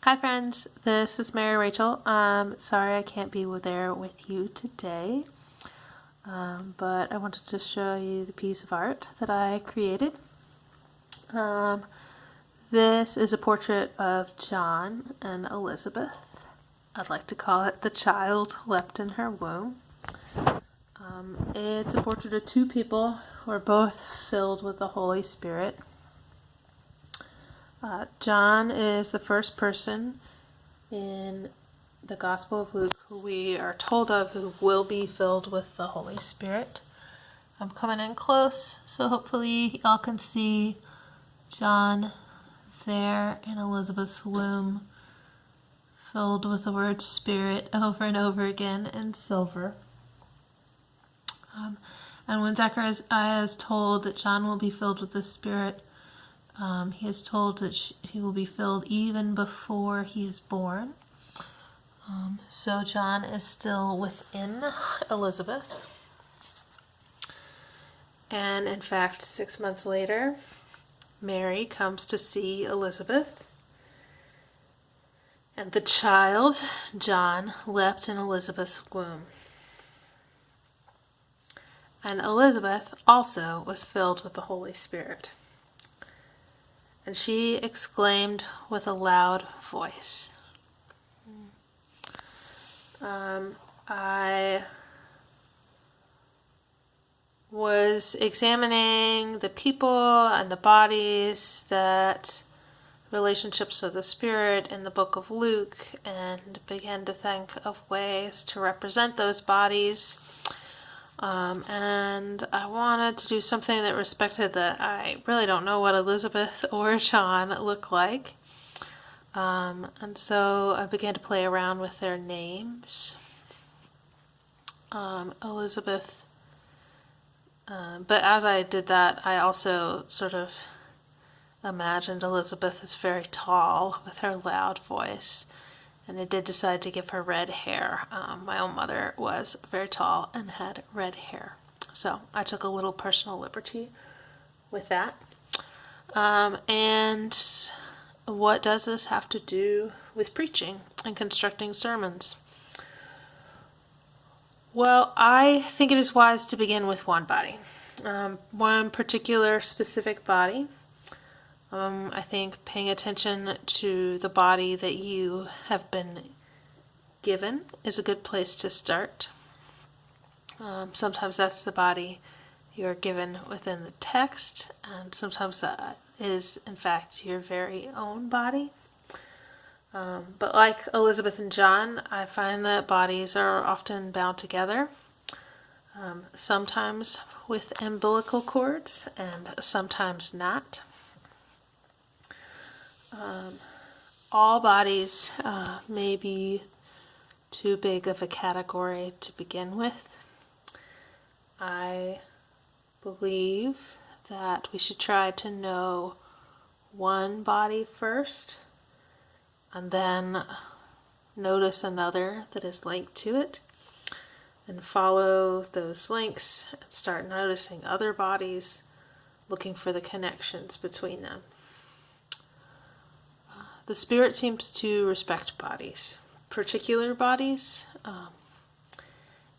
Hi friends, this is Mary Rachel. Sorry I can't be there with you today, but I wanted to show you the piece of art that I created. This is a portrait of John and Elizabeth. I'd like to call it The Child Leapt in Her Womb. It's a portrait of two people who are both filled with the Holy Spirit. John is the first person in the Gospel of Luke who we are told of who will be filled with the Holy Spirit. I'm coming in close, so hopefully y'all can see John there in Elizabeth's womb, filled with the word Spirit over and over again in silver. And when Zechariah is told that John will be filled with the Spirit, he is told that he will be filled even before he is born. So John is still within Elizabeth. And in fact, 6 months later, Mary comes to see Elizabeth. And the child, John, leapt in Elizabeth's womb. And Elizabeth also was filled with the Holy Spirit. And she exclaimed with a loud voice. I was examining the people and the bodies, that relationships of the Spirit in the book of Luke, and began to think of ways to represent those bodies. And I wanted to do something that respected that I really don't know what Elizabeth or John look like. And so I began to play around with their names. Elizabeth. But as I did that, I also sort of imagined Elizabeth as very tall with her loud voice. And I did decide to give her red hair. My own mother was very tall and had red hair. So I took a little personal liberty with that. And what does this have to do with preaching and constructing sermons? Well, I think it is wise to begin with one body. One particular specific body. I think paying attention to the body that you have been given is a good place to start. Sometimes that's the body you're given within the text, and sometimes that is, in fact, your very own body. But like Elizabeth and John, I find that bodies are often bound together, sometimes with umbilical cords and sometimes not. All bodies may be too big of a category to begin with. I believe that we should try to know one body first, and then notice another that is linked to it, and follow those links and start noticing other bodies, looking for the connections between them. The Spirit seems to respect bodies, particular bodies,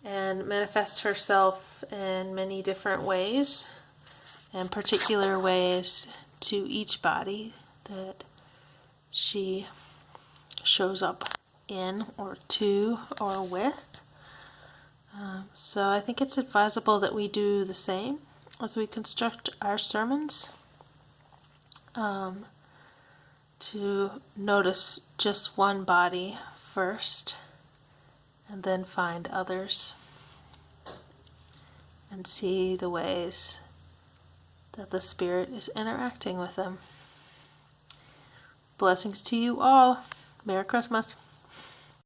and manifest herself in many different ways, and particular ways to each body that she shows up in or to or with. So I think it's advisable that we do the same as we construct our sermons. To notice just one body first, and then find others, and see the ways that the Spirit is interacting with them. Blessings to you all. Merry Christmas.